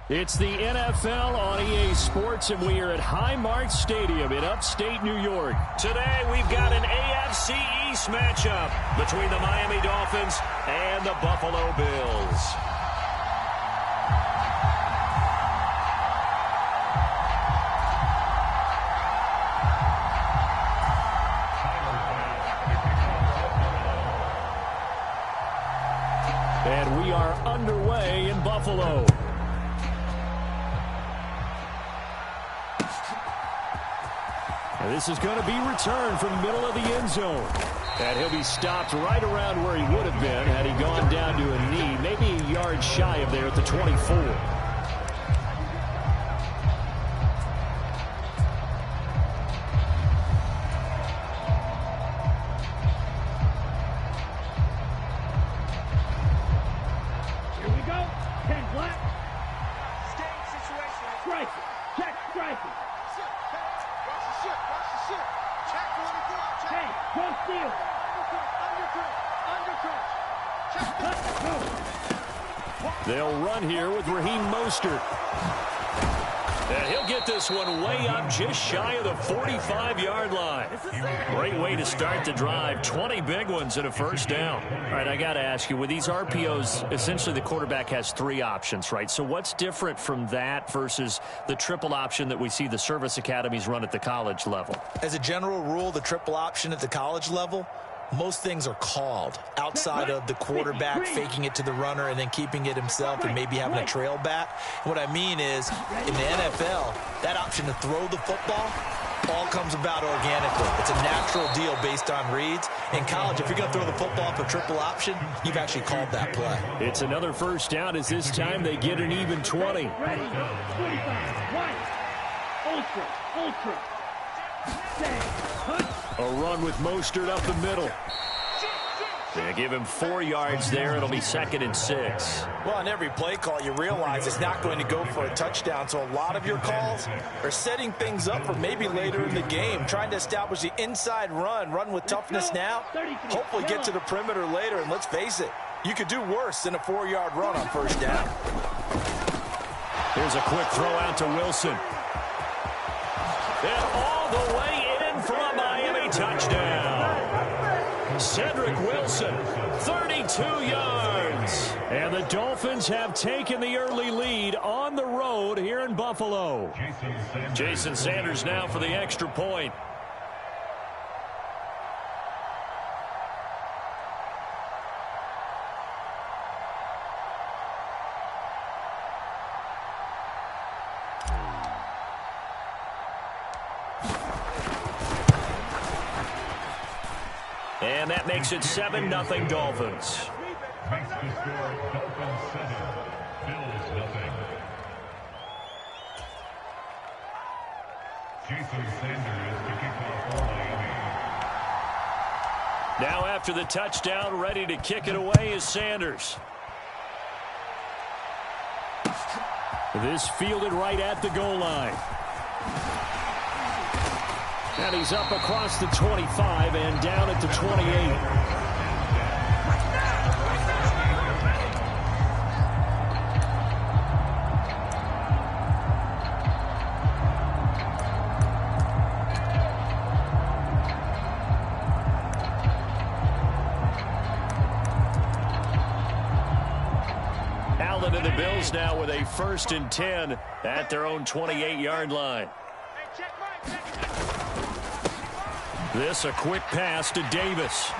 It's the NFL on EA Sports, and we are at Highmark Stadium in upstate New York. Today, we've got an AFC East matchup between the Miami Dolphins and the Buffalo Bills. And we are underway in Buffalo. And this is going to be returned from the middle of the end zone. And he'll be stopped right around where he would have been had he gone down to a knee, maybe a yard shy of there at the 24. They'll run here with Raheem Mostert. And he'll get this one way up just shy of the 45-yard line. Great way to start the drive. 20 big ones and a first down. All right, I got to ask you, with these RPOs, essentially the quarterback has 3 options, right? So what's different from that versus the triple option that we see the service academies run at the college level? As a general rule, the triple option at the college level, most things are called outside of the quarterback faking it to the runner and then keeping it himself and maybe having a trail back. What I mean is, in the NFL, that option to throw the football all comes about organically. It's a natural deal based on reads. In college, if you're going to throw the football for triple option, you've actually called that play. It's another first down as this time they get an even 20. Ready, 45, ultra, a run with Mostert up the middle. They give him 4 yards there. It'll be 2nd and 6. Well, on every play call, you realize it's not going to go for a touchdown. So a lot of your calls are setting things up for maybe later in the game, trying to establish the inside run with toughness now, hopefully get to the perimeter later. And let's face it, you could do worse than a 4-yard run on first down. Here's a quick throw out to Wilson. And all the way in for a Miami touchdown. Cedric Wilson, 32 yards. And the Dolphins have taken the early lead on the road here in Buffalo. Jason Sanders now for the extra point. And that makes it 7-0 Dolphins. Makes the score Dolphins 7, Bills 0. Jason Sanders to kick off for Miami. Now after the touchdown, ready to kick it away is Sanders. This fielded right at the goal line. And he's up across the 25 and down at the 28. Allen and the Bills now with a 1st and 10 at their own 28-yard line. This a quick pass to Davis.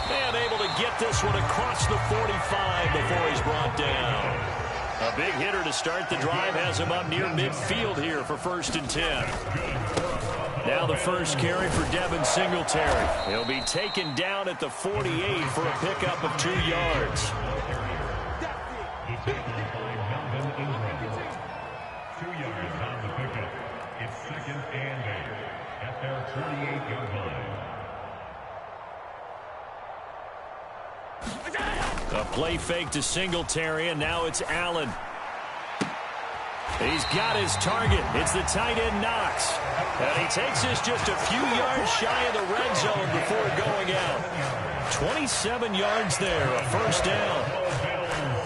And able to get this one across the 45 before he's brought down. A big hitter to start the drive has him up near midfield here for 1st and 10. Now the first carry for Devin Singletary. He'll be taken down at the 48 for a pickup of 2 yards. 2 yards on the pickup. It's 2nd and 8 at their 48-yard line. A play fake to Singletary, and now it's Allen. He's got his target. It's the tight end Knox. And he takes this just a few yards shy of the red zone before going out. 27 yards there, a 1st down.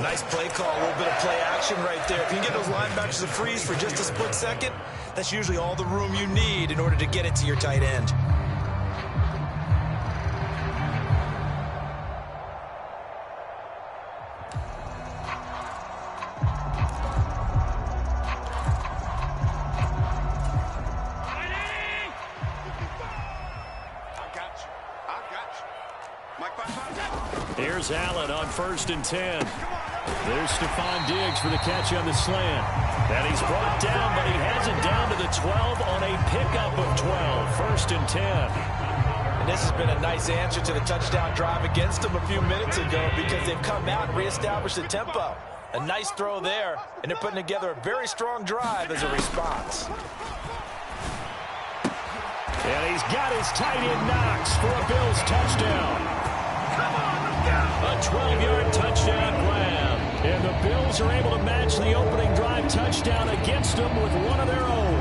Nice play call, a little bit of play action right there. If you can get those linebackers to freeze for just a split second, that's usually all the room you need in order to get it to your tight end. Here's Allen on 1st and 10. There's Stephon Diggs for the catch on the slant. And he's brought down, but he has it down to the 12 on a pickup of 12. 1st and 10. And this has been a nice answer to the touchdown drive against them a few minutes ago because they've come out and reestablished the tempo. A nice throw there, and they're putting together a very strong drive as a response. And he's got his tight end Knox for a Bills touchdown. A 12-yard touchdown grab. And the Bills are able to match the opening drive touchdown against them with one of their own.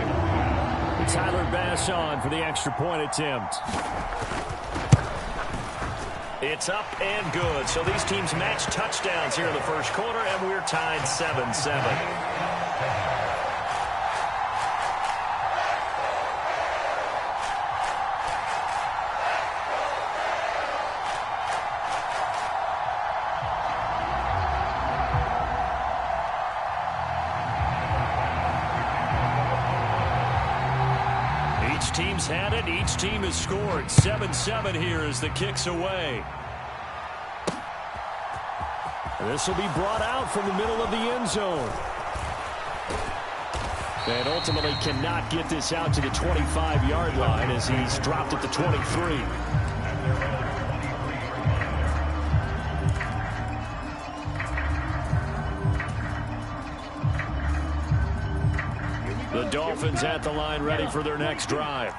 Tyler Bass on for the extra point attempt. It's up and good. So these teams match touchdowns here in the first quarter, and we're tied 7-7. Team's had it. Each team has scored. 7-7 here as the kick's away. This will be brought out from the middle of the end zone. And ultimately cannot get this out to the 25-yard line as he's dropped at the 23. The Dolphins at the line ready for their next drive.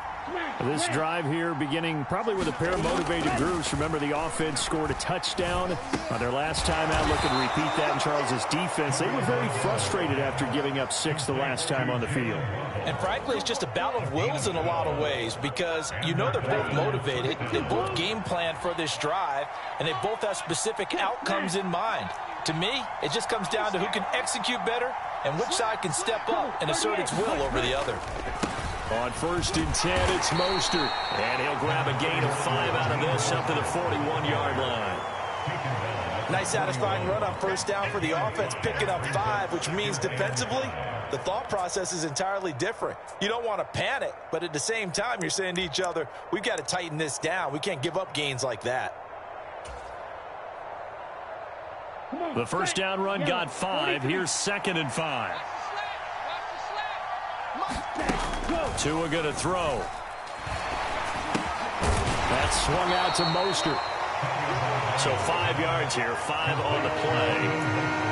This drive here beginning probably with a pair of motivated groups. Remember, the offense scored a touchdown on their last time out. Looking to repeat that in Charles's defense. They were very frustrated after giving up 6 the last time on the field. And frankly, it's just a battle of wills in a lot of ways because you know they're both motivated. They both game plan for this drive, and they both have specific outcomes in mind. To me, it just comes down to who can execute better and which side can step up and assert its will over the other. On 1st and 10, it's Mostert. And he'll grab a gain of 5 out of this up to the 41-yard line. Nice satisfying run on 1st down for the offense, picking up 5, which means defensively, the thought process is entirely different. You don't want to panic, but at the same time, you're saying to each other, we've got to tighten this down. We can't give up gains like that. The 1st down run got 5. Here's 2nd and 5. Tua going to throw. That's swung out to Mostert. So 5 yards here, 5 on the play.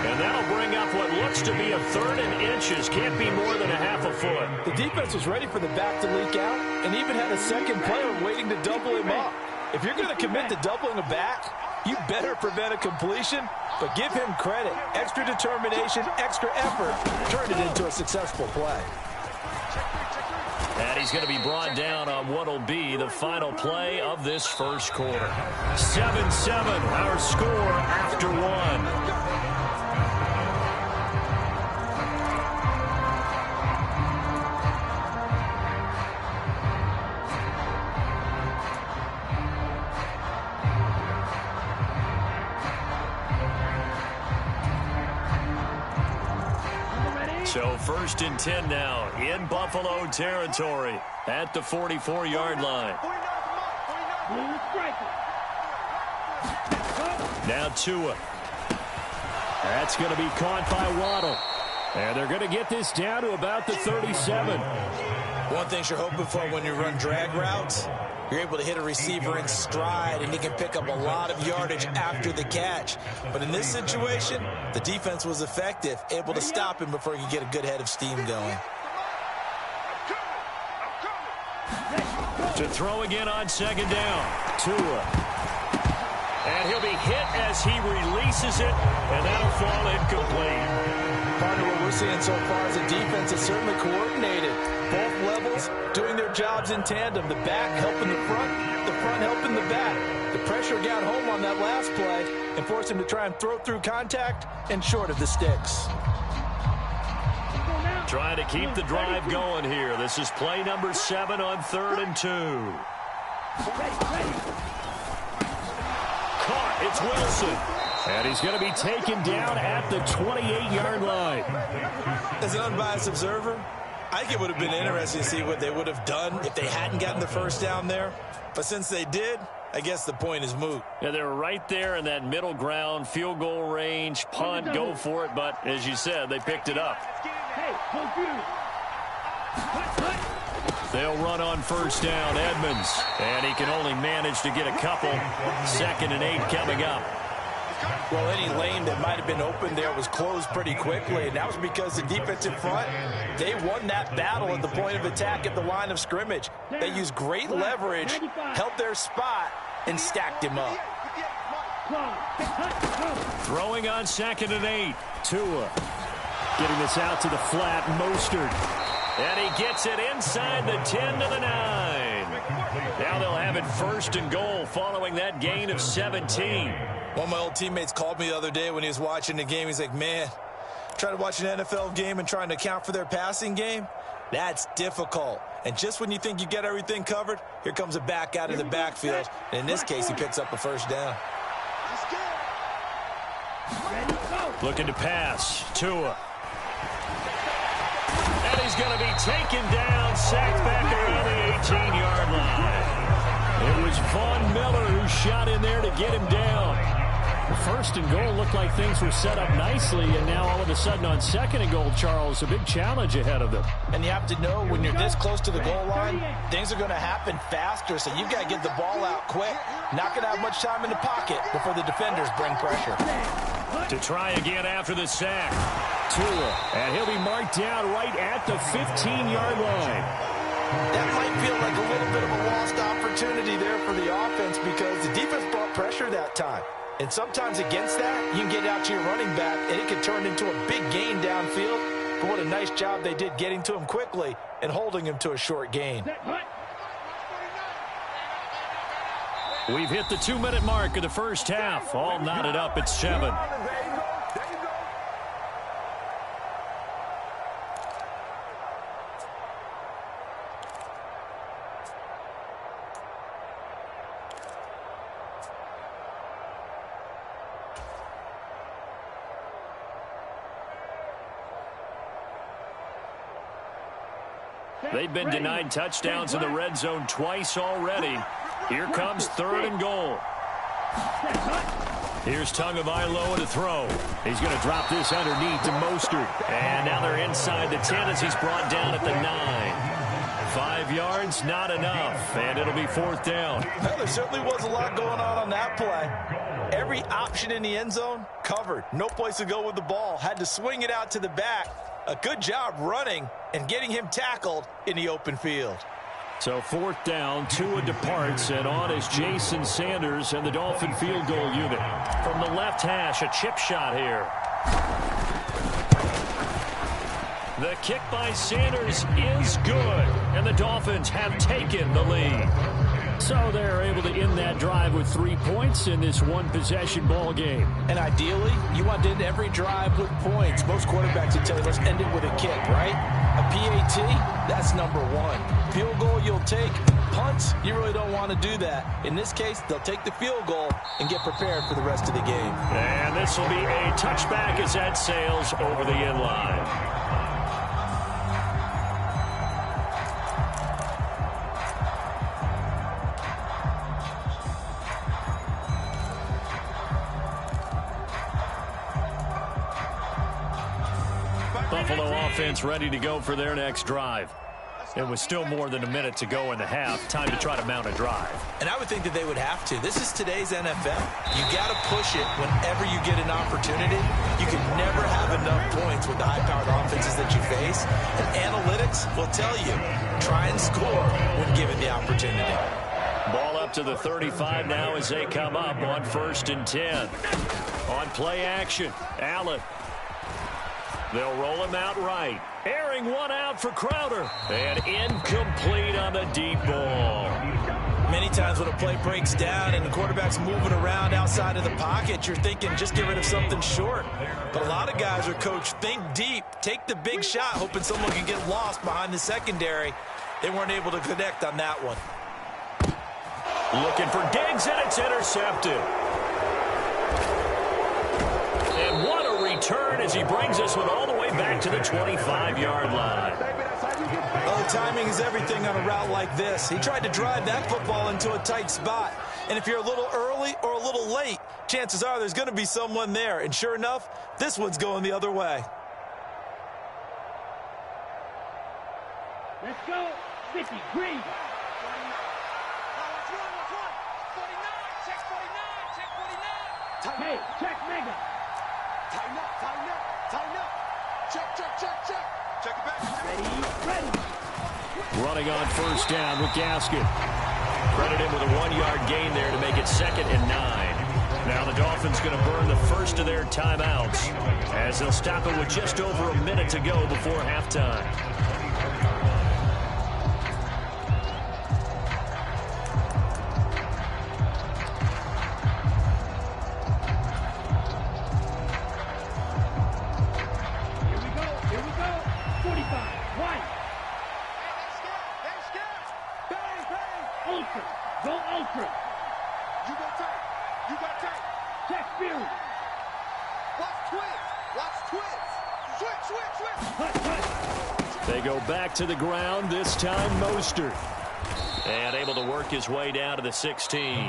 And that'll bring up what looks to be a 3rd and inches. Can't be more than a half a foot. The defense was ready for the back to leak out and even had a second player waiting to double him up. If you're going to commit to doubling a back, you better prevent a completion, but give him credit. Extra determination, extra effort, turn it into a successful play. And he's going to be brought down on what will be the final play of this first quarter. 7-7, our score after 1. So 1st and 10 now in Buffalo territory at the 44-yard line. Now Tua. That's going to be caught by Waddle. And they're going to get this down to about the 37. One thing you're hoping for when you run drag routes, you're able to hit a receiver in stride, and he can pick up a lot of yardage after the catch. But in this situation, the defense was effective, able to stop him before he could get a good head of steam going. To throw again on 2nd down. Tua. And he'll be hit as he releases it, and that'll fall incomplete. Part of what we're seeing so far as a defense is certainly coordinated. Both levels levels doing their jobs in tandem. The back helping the front helping the back. The pressure got home on that last play and forced him to try and throw through contact and short of the sticks. Trying to keep the drive going here. This is play number 7 on 3rd and 2. Caught. It's Wilson. And he's going to be taken down at the 28-yard line. As an unbiased observer, I think it would have been interesting to see what they would have done if they hadn't gotten the first down there. But since they did, I guess the point is moot. Yeah, they're right there in that middle ground, field goal range, punt, go for it. But as you said, they picked it up. They'll run on first down, Edmonds. And he can only manage to get a couple. 2nd and 8 coming up. Well, any lane that might have been open there was closed pretty quickly, and that was because the defensive front, they won that battle at the point of attack at the line of scrimmage. They used great leverage, held their spot, and stacked him up. Throwing on 2nd and 8. Tua getting this out to the flat. Mostert. And he gets it inside the 10 to the 9. Now they'll have it 1st and goal following that gain of 17. One of my old teammates called me the other day when he was watching the game. He's like, man, trying to watch an NFL game and trying to account for their passing game, that's difficult. And just when you think you get everything covered, here comes a back out of the backfield. And in this case, he picks up a first down. Looking to pass. Tua. And he's going to be taken down, sacked back around the 18-yard line. It was Von Miller who shot in there to get him down. The 1st and goal looked like things were set up nicely, and now all of a sudden on 2nd and goal, Charles, a big challenge ahead of them. And you have to know when you're this close to the goal line, things are going to happen faster, so you've got to get the ball out quick. Not going to have much time in the pocket before the defenders bring pressure. To try again after the sack. Tua, and he'll be marked down right at the 15-yard line. That might feel like a little bit of a lost opportunity there for the offense because the defense brought pressure that time. And sometimes against that, you can get out to your running back, and it can turn into a big gain downfield. But what a nice job they did getting to him quickly and holding him to a short gain. We've hit the 2-minute mark of the first half. All knotted up at 7. They've been denied touchdowns in the red zone twice already. Here comes 3rd and goal. Here's Tagovailoa to throw. He's going to drop this underneath to Mostert. And now they're inside the 10 as he's brought down at the 9. 5 yards, not enough. And it'll be 4th down. Well, there certainly was a lot going on that play. Every option in the end zone covered. No place to go with the ball. Had to swing it out to the back. A good job running and getting him tackled in the open field. So 4th down, Tua departs, and on is Jason Sanders and the Dolphin field goal unit. From the left hash, a chip shot here. The kick by Sanders is good, and the Dolphins have taken the lead. So they're able to end that drive with 3 points in this one-possession ball game. And ideally, you want to end every drive with points. Most quarterbacks would tell you, let's end it with a kick, right? A PAT, that's number 1. Field goal you'll take. Punts, you really don't want to do that. In this case, they'll take the field goal and get prepared for the rest of the game. And this will be a touchback as that sails over the end line. Buffalo offense ready to go for their next drive. It was still more than a minute to go in the half. Time to try to mount a drive. And I would think that they would have to. This is today's NFL. You got to push it whenever you get an opportunity. You can never have enough points with the high-powered offenses that you face. And analytics will tell you, try and score when given the opportunity. Ball up to the 35 now as they come up on 1st and 10. On play action, Allen. They'll roll him out right. Airing one out for Crowder. And incomplete on the deep ball. Many times when a play breaks down and the quarterback's moving around outside of the pocket, you're thinking just get rid of something short. But a lot of guys are coached, think deep, take the big shot, hoping someone can get lost behind the secondary. They weren't able to connect on that one. Looking for Diggs, and it's intercepted. And what a return as he brings us one all the way back to the 25-yard line. Oh, timing is everything on a route like this. He tried to drive that football into a tight spot. And if you're a little early or a little late, chances are there's going to be someone there. And sure enough, this one's going the other way. Let's go. 50, green. Hey, check Mega. Tighten up. Check. Check it back. Ready. Running on first down with Gaskin. Credit him with a 1-yard gain there to make it 2nd and 9. Now the Dolphins going to burn the first of their timeouts as they'll stop it with just over a minute to go before halftime. They go back to the ground, this time Mostert. And able to work his way down to the 16.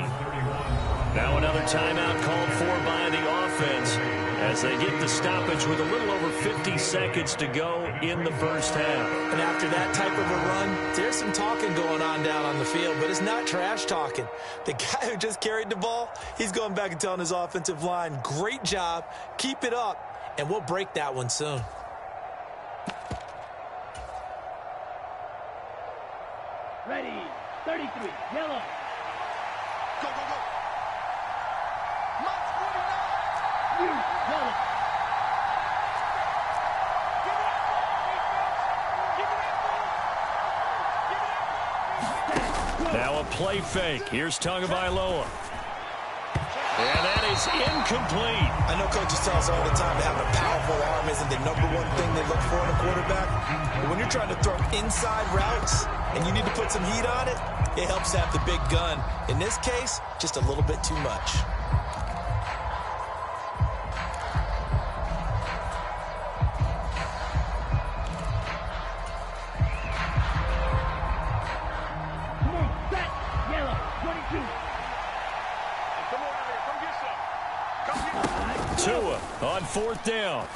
Now another timeout called for by the offense as they get the stoppage with a little over 50 seconds to go in the first half. And after that type of a run, there's some talking going on down on the field, but it's not trash talking. The guy who just carried the ball, he's going back and telling his offensive line, great job, keep it up, and we'll break that one soon. Ready. 33, yellow. Go. March 49. You, yellow. Now a play fake. Here's Tagovailoa. And that is incomplete. I know coaches tell us all the time that having a powerful arm isn't the #1 thing they look for in a quarterback. But when you're trying to throw inside routes and you need to put some heat on it, it helps to have the big gun. In this case, just a little bit too much. Come on, set. Yellow, 22. Come on out here. Come get some. Tua on 4th down.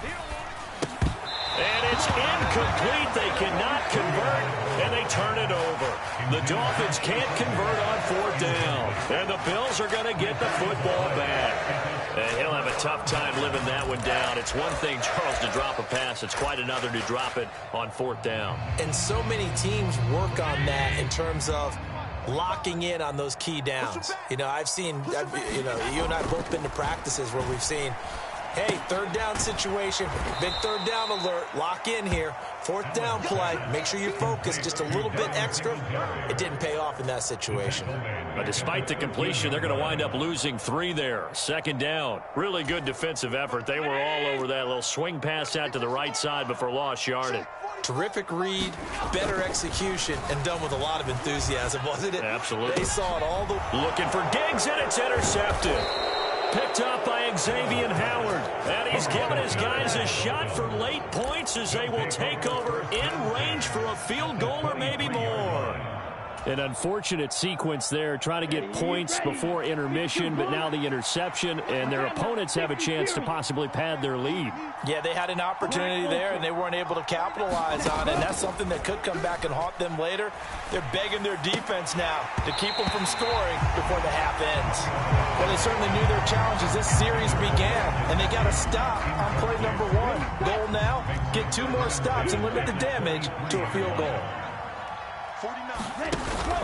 And it's incomplete. They cannot convert, and they turn it over. The Dolphins can't convert on 4th down, and the Bills are going to get the football back. And he'll have a tough time living that one down. It's one thing, Charles, to drop a pass. It's quite another to drop it on 4th down. And so many teams work on that in terms of locking in on those key downs. You know, you and I have both been to practices where we've seen, hey, 3rd down situation, big 3rd down alert, lock in here. 4th down play, make sure you focus just a little bit extra. It didn't pay off in that situation. But despite the completion, they're going to wind up losing 3 there. 2nd down. Really good defensive effort. They were all over that little swing pass out to the right side before lost yardage. Terrific read, better execution, and done with a lot of enthusiasm, wasn't it? Absolutely. They saw it all the... Looking for Diggs, and it's intercepted. Picked up by Xavier Howard. And he's given his guys a shot for late points as they will take over in range for a field goal or maybe more. An unfortunate sequence there, trying to get points before intermission, but now the interception, and their opponents have a chance to possibly pad their lead. Yeah, they had an opportunity there, and they weren't able to capitalize on it, and that's something that could come back and haunt them later. They're begging their defense now to keep them from scoring before the half ends. Well, they certainly knew their challenge as this series began, and they got to stop on play number 1. Goal now, get 2 more stops and limit the damage to a field goal. 49.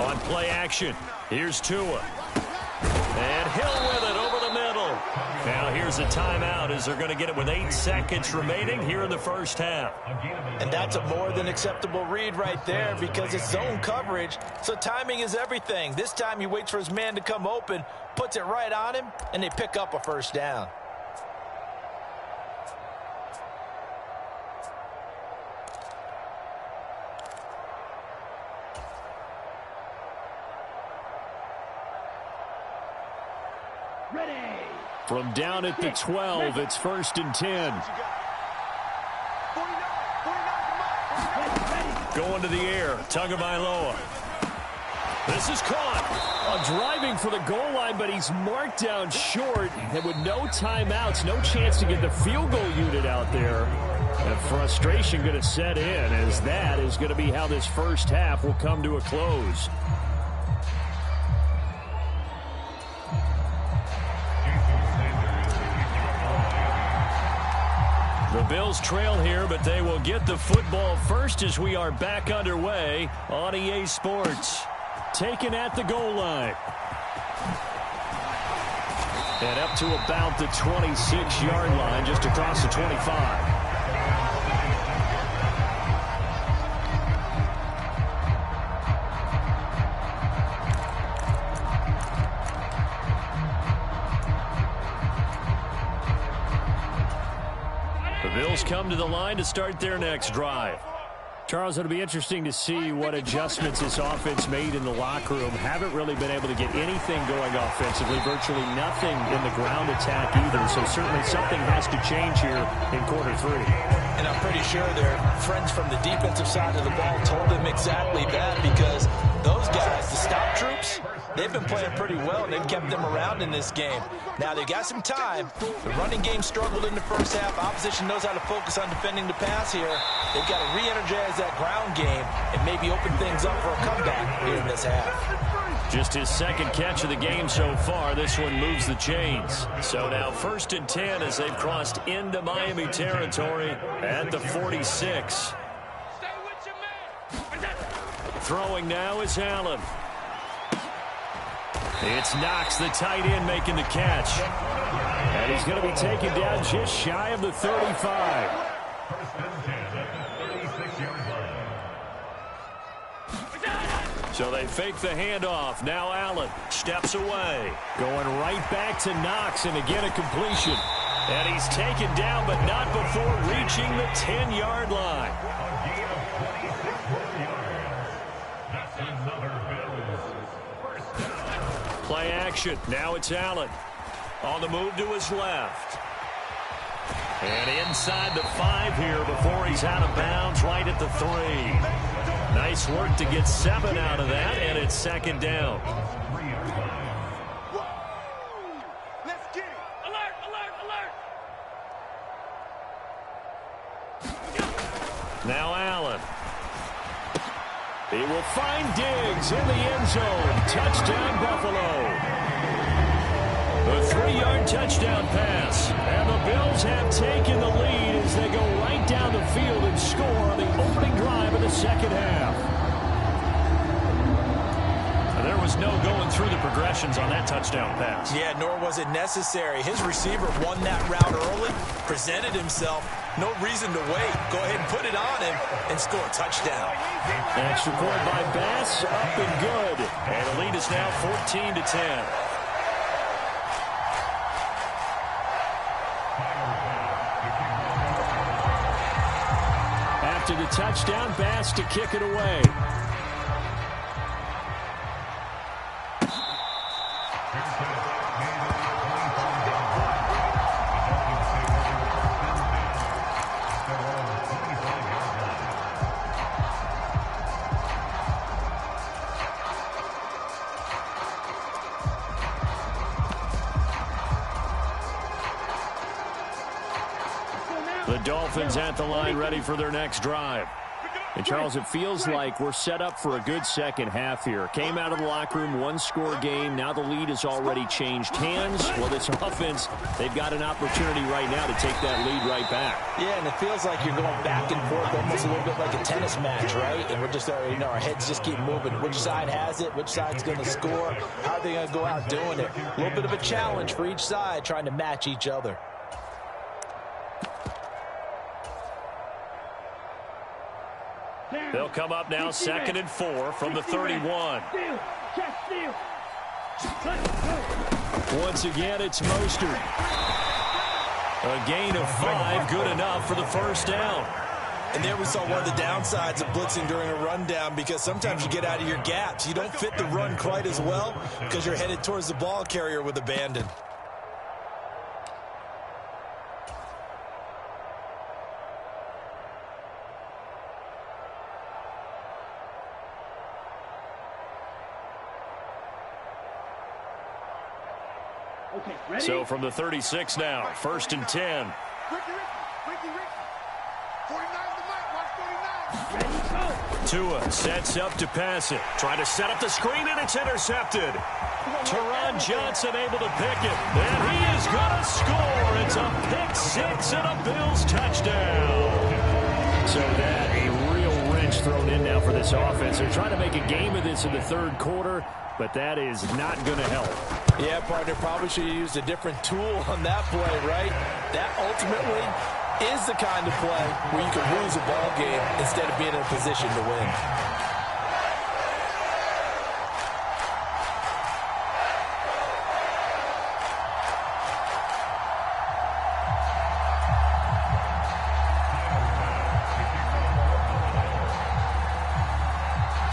On play action, here's Tua. And Hill with it over the middle. Now here's a timeout as they're going to get it with 8 seconds remaining here in the first half. And that's a more than acceptable read right there because it's zone coverage, so timing is everything. This time he waits for his man to come open, puts it right on him, and they pick up a first down. From down at the 12, it's 1st and 10. Going to the air, Tagovailoa. This is caught. Driving for the goal line, but he's marked down short. And with no timeouts, no chance to get the field goal unit out there. And frustration going to set in, as that is going to be how this first half will come to a close. The Bills trail here, but they will get the football first as we are back underway on EA Sports. Taken at the goal line. And up to about the 26-yard line, just across the 25. Bills come to the line to start their next drive. Charles, it'll be interesting to see what adjustments this offense made in the locker room. Haven't really been able to get anything going offensively, virtually nothing in the ground attack either. So certainly something has to change here in quarter 3. And I'm pretty sure their friends from the defensive side of the ball told them exactly that, because those guys, the stop troops, they've been playing pretty well. They've kept them around in this game. Now, they've got some time. The running game struggled in the first half. Opposition knows how to focus on defending the pass here. They've got to re-energize that ground game and maybe open things up for a comeback here in this half. Just his second catch of the game so far. This one moves the chains. So now 1st and 10 as they've crossed into Miami territory at the 46. Throwing now is Allen. It's Knox, the tight end, making the catch. And he's going to be taken down just shy of the 35. So they fake the handoff. Now Allen steps away. Going right back to Knox, and again a completion. And he's taken down, but not before reaching the 10-yard line. Play action. Now it's Allen. On the move to his left. And inside the 5 here before he's out of bounds right at the 3. Nice work to get 7 out of that, and it's 2nd down. Let's get it. Alert, alert, alert. Now Allen. He will find Diggs in the end zone. Touchdown, Buffalo. The 3-yard touchdown pass. And the Bills have taken the lead as they go right down the field and score on the opening drive of the second half. There was no going through the progressions on that touchdown pass. Yeah, nor was it necessary. His receiver won that route early, presented himself. No reason to wait. Go ahead and put it on him and score a touchdown. Extra point by Bass, up and good. And the lead is now 14-10. After the touchdown, Bass to kick it away. The Dolphins at the line, ready for their next drive. And, Charles, it feels like we're set up for a good second half here. Came out of the locker room, one-score game. Now the lead has already changed hands. Well, this offense, they've got an opportunity right now to take that lead right back. Yeah, and it feels like you're going back and forth, almost a little bit like a tennis match, right? And we're just, our heads just keep moving. Which side has it? Which side's going to score? How are they going to go out doing it? A little bit of a challenge for each side, trying to match each other. They'll come up now 2nd and 4 from the 31. Once again, it's Mostert. A gain of 5, good enough for the first down. And there we saw one of the downsides of blitzing during a rundown, because sometimes you get out of your gaps. You don't fit the run quite as well because you're headed towards the ball carrier with abandon. So from the 36 now, 1st and 10. Tua sets up to pass it. Trying to set up the screen, and it's intercepted. Teron Johnson able to pick it. And he is going to score. It's a pick 6 and a Bills touchdown. So that a real wrench thrown in now for this offense. They're trying to make a game of this in the third quarter, but that is not going to help. Yeah, partner, probably should have used a different tool on that play, right? That ultimately is the kind of play where you can lose a ball game instead of being in a position to win.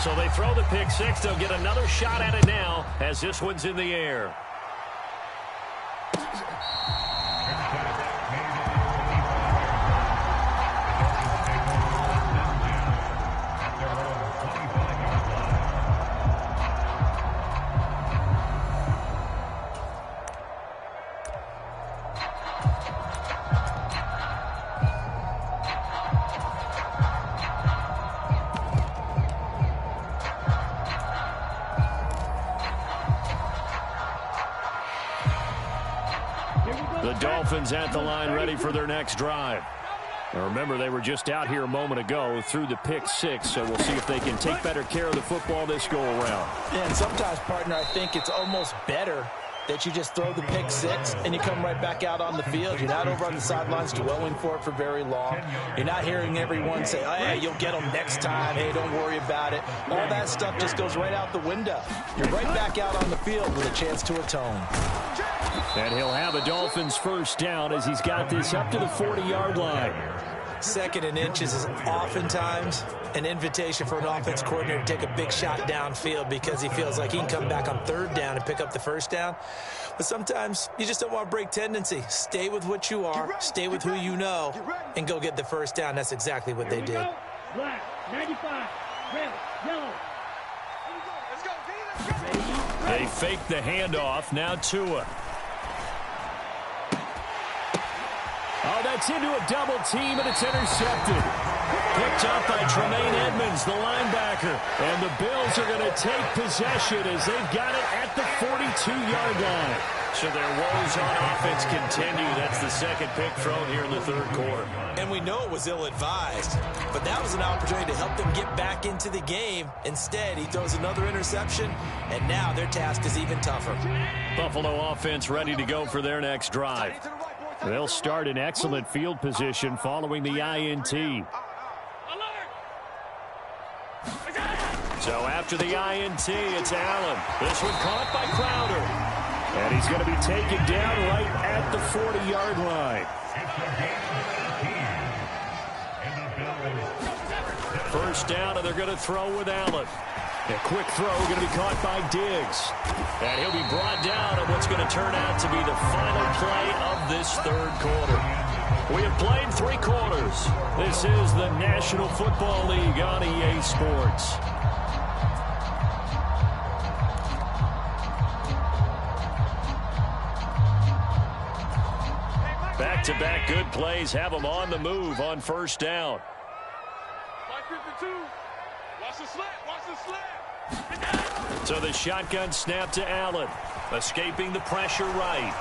So they throw the pick 6. They'll get another shot at it now as this one's in the air. The Dolphins at the line, ready for their next drive. Now remember, they were just out here a moment ago through the pick 6, so we'll see if they can take better care of the football this go-around. Yeah, and sometimes, partner, I think it's almost better that you just throw the pick 6 and you come right back out on the field. You're not over on the sidelines dwelling for it for very long. You're not hearing everyone say, oh, yeah, you'll get them next time. Hey, don't worry about it. All that stuff just goes right out the window. You're right back out on the field with a chance to atone. And he'll have a Dolphins first down as he's got this up to the 40-yard line. 2nd and inches is oftentimes an invitation for an offense coordinator to take a big shot downfield because he feels like he can come back on 3rd down and pick up the first down. But sometimes you just don't want to break tendency. Stay with what you are, stay with who you know, and go get the first down. That's exactly what they did. Black, 95, red, yellow. They fake the handoff. Now Tua. Oh, that's into a double team, and it's intercepted. Picked up by Tremaine Edmonds, the linebacker. And the Bills are going to take possession as they've got it at the 42-yard line. So their woes on offense continue. That's the second pick thrown here in the third quarter. And we know it was ill-advised, but that was an opportunity to help them get back into the game. Instead, he throws another interception, and now their task is even tougher. Buffalo offense ready to go for their next drive. They'll start in excellent field position following the INT. So after the INT, it's Allen. This one caught by Crowder. And he's going to be taken down right at the 40-yard line. First down, and they're going to throw with Allen. A quick throw going to be caught by Diggs. And he'll be brought down on what's going to turn out to be the final play of this third quarter. We have played 3 quarters. This is the National Football League on EA Sports. Back-to-back good plays have them on the move on first down. Watch the slant. Watch the slant. So the shotgun snap to Allen. Escaping the pressure right.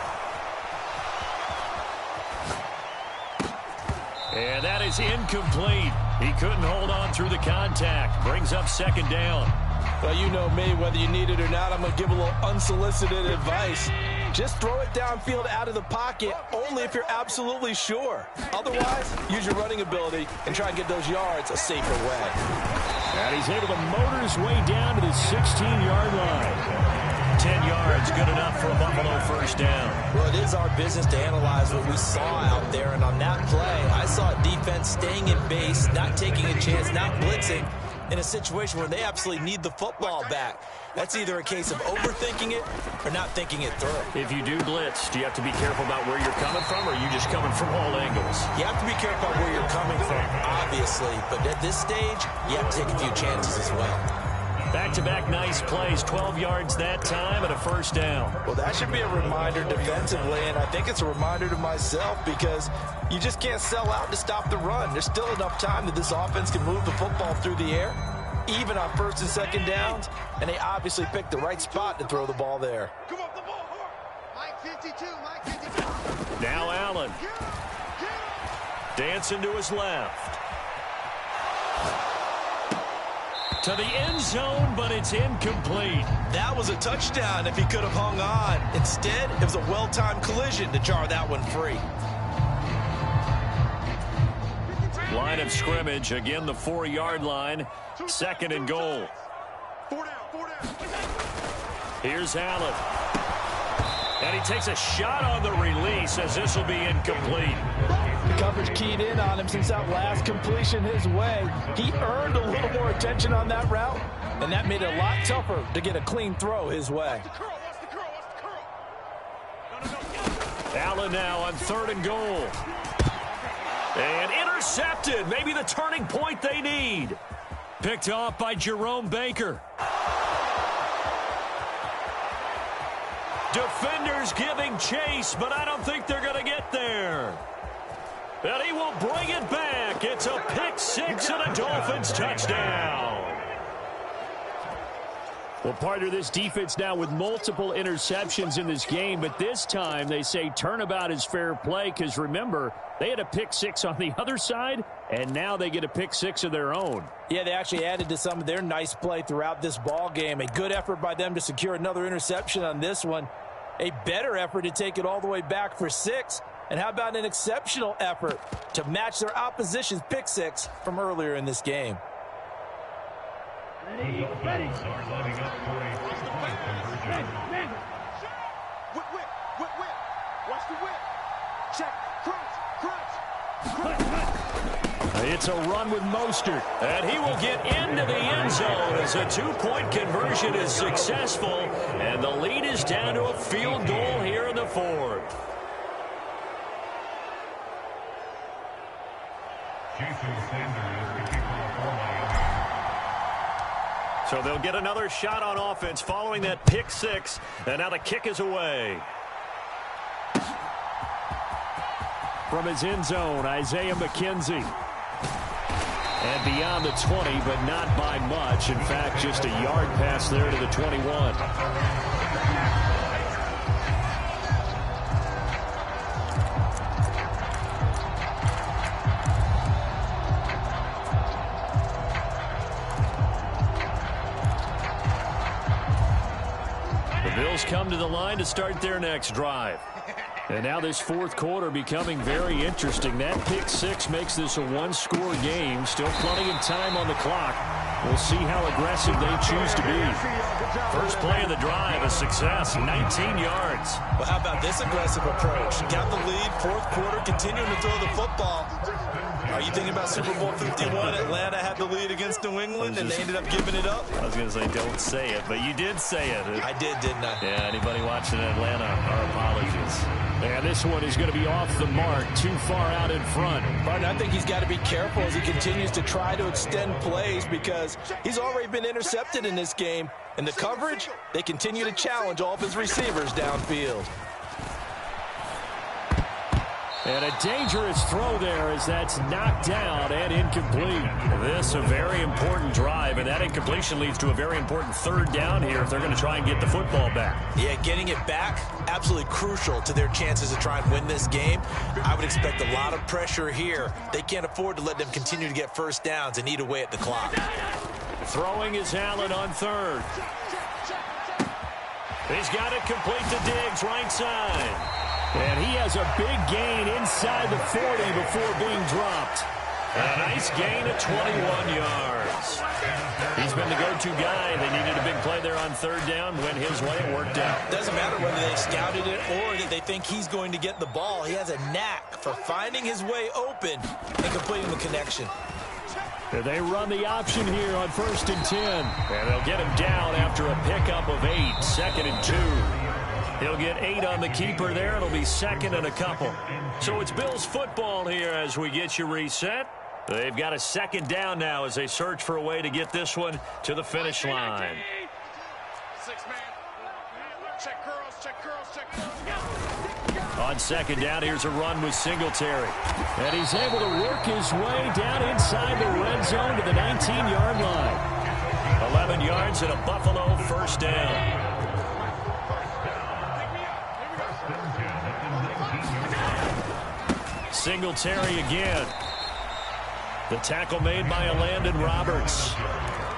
And that is incomplete. He couldn't hold on through the contact. Brings up second down. Well, you know me, whether you need it or not, I'm going to give a little unsolicited advice. Just throw it downfield out of the pocket, only if you're absolutely sure. Otherwise, use your running ability and try and get those yards a safer way. And he's able to motor his way down to the 16-yard line. 10 yards, good enough for a Buffalo first down. Well, it is our business to analyze what we saw out there, and on that play, I saw a defense staying in base, not taking a chance, not blitzing, in a situation where they absolutely need the football back. That's either a case of overthinking it or not thinking it through. If you do blitz, do you have to be careful about where you're coming from, or are you just coming from all angles? You have to be careful where you're coming from, obviously, but at this stage, you have to take a few chances as well. Back-to-back nice plays, 12 yards that time and a first down. Well, that should be a reminder defensively, and I think it's a reminder to myself because you just can't sell out to stop the run. There's still enough time that this offense can move the football through the air, even on first and second downs, and they obviously picked the right spot to throw the ball there. Come on, the ball. Mike 52, Mike 52. Now Allen. Dancing to his left. To the end zone, but it's incomplete. That was a touchdown if he could have hung on. Instead, it was a well-timed collision to jar that one free. Line of scrimmage, again the 4-yard line. Second and goal. 4 down. Here's Allen. And he takes a shot on the release as this will be incomplete. The coverage keyed in on him since that last completion his way. He earned a little more attention on that route, and that made it a lot tougher to get a clean throw his way. Allen now on third and goal. And intercepted. Maybe the turning point they need. Picked off by Jerome Baker. Defenders giving chase, but I don't think they're going to get there. And he will bring it back. It's a pick six and a Dolphins touchdown. Well, part of this defense now with multiple interceptions in this game, but this time they say turnabout is fair play because, remember, they had a pick six on the other side, and now they get a pick six of their own. Yeah, they actually added to some of their nice play throughout this ball game. A good effort by them to secure another interception on this one. A better effort to take it all the way back for 6. And how about an exceptional effort to match their opposition's pick six from earlier in this game? The Dolphins are lining up for a two-point conversion. Whip. Watch the whip. Check. Crunch. It's a run with Mostert, and he will get into the end zone as a two-point conversion is successful, and the lead is down to a field goal here in the fourth. Jason Sanders, the kicker for Miami. So they'll get another shot on offense following that pick six, and now the kick is away. From his end zone, Isaiah McKenzie. And beyond the 20, but not by much. In fact, just a yard pass there to the 21. The Bills come to the line to start their next drive. And now this fourth quarter becoming very interesting. That pick six makes this a one-score game. Still plenty of time on the clock. We'll see how aggressive they choose to be. First play of the drive, a success, 19 yards. Well, how about this aggressive approach? Got the lead, fourth quarter, continuing to throw the football. Are you thinking about Super Bowl 51? Atlanta had the lead against New England, and they ended up giving it up? I was going to say, don't say it, but you did say it. I did, didn't I? Yeah, anybody watching Atlanta, our apologies. And this one is going to be off the mark, too far out in front. Martin, I think he's got to be careful as he continues to try to extend plays because he's already been intercepted in this game. And the coverage, they continue to challenge all of his receivers downfield. And a dangerous throw there as that's knocked down and incomplete. This a very important drive, and that incompletion leads to a very important third down here if they're going to try and get the football back. Yeah, getting it back, absolutely crucial to their chances to try and win this game. I would expect a lot of pressure here. They can't afford to let them continue to get first downs and eat away at the clock. Throwing is Allen on third. He's got it complete to Diggs, right side. And he has a big gain inside the 40 before being dropped. A nice gain of 21 yards. He's been the go-to guy. They needed a big play there on third down. Went his way. It worked out. Doesn't matter whether they scouted it or that they think he's going to get the ball. He has a knack for finding his way open and completing the connection. They run the option here on 1st and 10. And they'll get him down after a pickup of 8. 2nd and 2. He'll get 8 on the keeper there. It'll be 2nd and a couple. So it's Bills football here as we get you reset. They've got a 2nd down now as they search for a way to get this one to the finish line. 6-man. Check curls. On 2nd down, here's a run with Singletary. And he's able to work his way down inside the red zone to the 19-yard line. 11 yards and a Buffalo 1st down. Singletary again. The tackle made by Landon Roberts.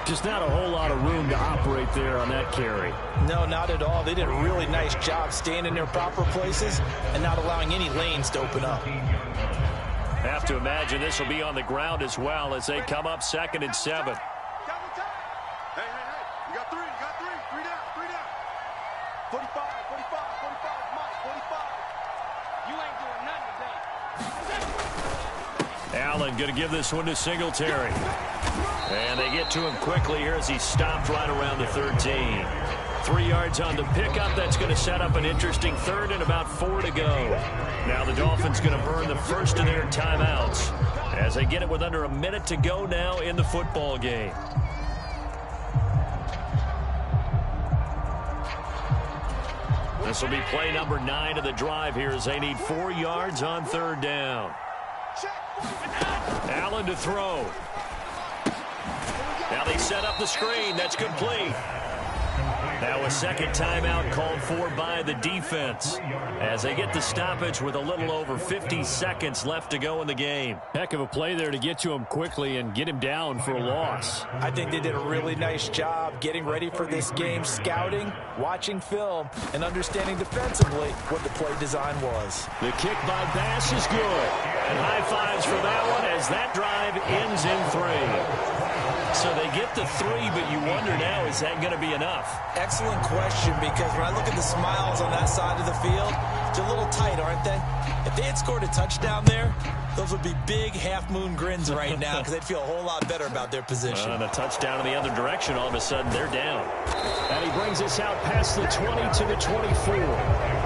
Just not a whole lot of room to operate there on that carry. No, not at all. They did a really nice job staying in their proper places and not allowing any lanes to open up. Have to imagine this will be on the ground as well as they come up 2nd and 7. Hey. You got 3. You got 3. 3 down. 3 down. 45. Mike, 45. You ain't doing nothing today. Allen going to give this one to Singletary. And they get to him quickly here as he stopped right around the 13. 3 yards on the pickup. That's going to set up an interesting 3rd and about 4 to go. Now the Dolphins going to burn the first of their timeouts as they get it with under a minute to go now in the football game. This will be play number 9 of the drive here as they need 4 yards on 3rd down. Allen to throw. Now they set up the screen. That's complete. Now a 2nd timeout called for by the defense as they get the stoppage with a little over 50 seconds left to go in the game. Heck of a play there to get to him quickly and get him down for a loss. I think they did a really nice job getting ready for this game, scouting, watching film, and understanding defensively what the play design was. The kick by Bass is good. And high fives for that one as that drive ends in 3. So they get the 3, but you wonder now, is that going to be enough? Excellent question, because when I look at the smiles on that side of the field, they're a little tight, aren't they? If they had scored a touchdown there, those would be big half-moon grins right now because they'd feel a whole lot better about their position. And a touchdown in the other direction, all of a sudden they're down. And he brings us out past the 20 to the 24.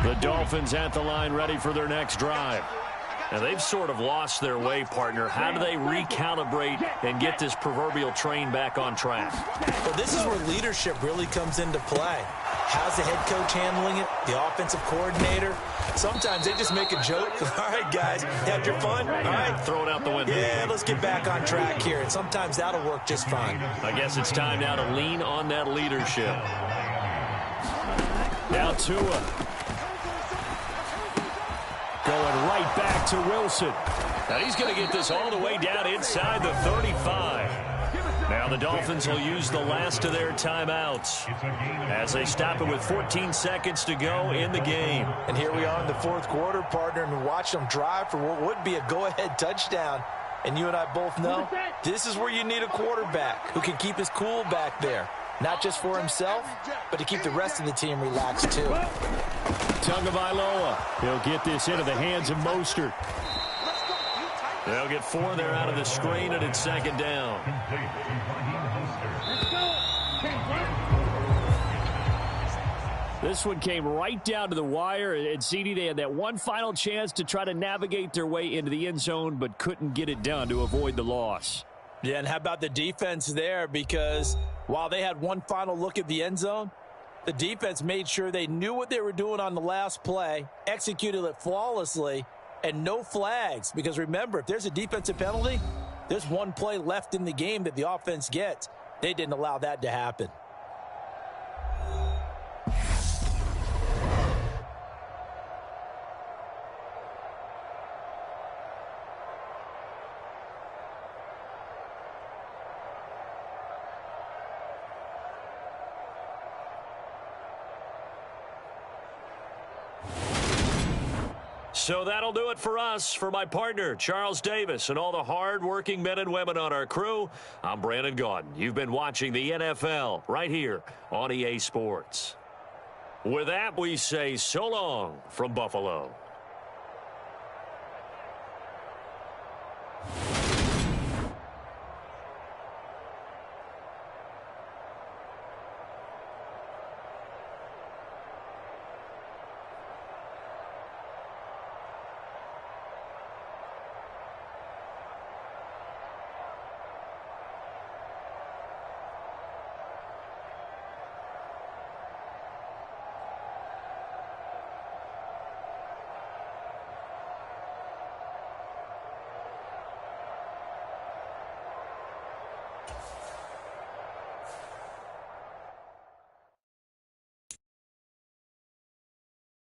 The Dolphins at the line ready for their next drive. And they've sort of lost their way, partner. How do they recalibrate and get this proverbial train back on track? Well, this is where leadership really comes into play. How's the head coach handling it? The offensive coordinator? Sometimes they just make a joke. All right, guys, had your fun? All right. Throw it out the window. Yeah, let's get back on track here. And sometimes that'll work just fine. I guess it's time now to lean on that leadership. Now Tua. Going right back to Wilson. Now he's going to get this all the way down inside the 35. Now the Dolphins will use the last of their timeouts as they stop it with 14 seconds to go in the game. And here we are in the 4th quarter, partner, and watch them drive for what would be a go-ahead touchdown. And you and I both know this is where you need a quarterback who can keep his cool back there. Not just for himself, but to keep the rest of the team relaxed, too. Tagovailoa. He'll get this into the hands of Mostert. They'll get 4 there out of the screen, and it's 2nd down. This one came right down to the wire, and CD, they had that one final chance to try to navigate their way into the end zone, but couldn't get it done to avoid the loss. Yeah, and how about the defense there? Because while they had one final look at the end zone, the defense made sure they knew what they were doing on the last play, executed it flawlessly, and no flags. Because remember, if there's a defensive penalty, there's one play left in the game that the offense gets. They didn't allow that to happen. So that'll do it for us. For my partner, Charles Davis, and all the hard-working men and women on our crew, I'm Brandon Gaudin. You've been watching the NFL right here on EA Sports. With that, we say so long from Buffalo.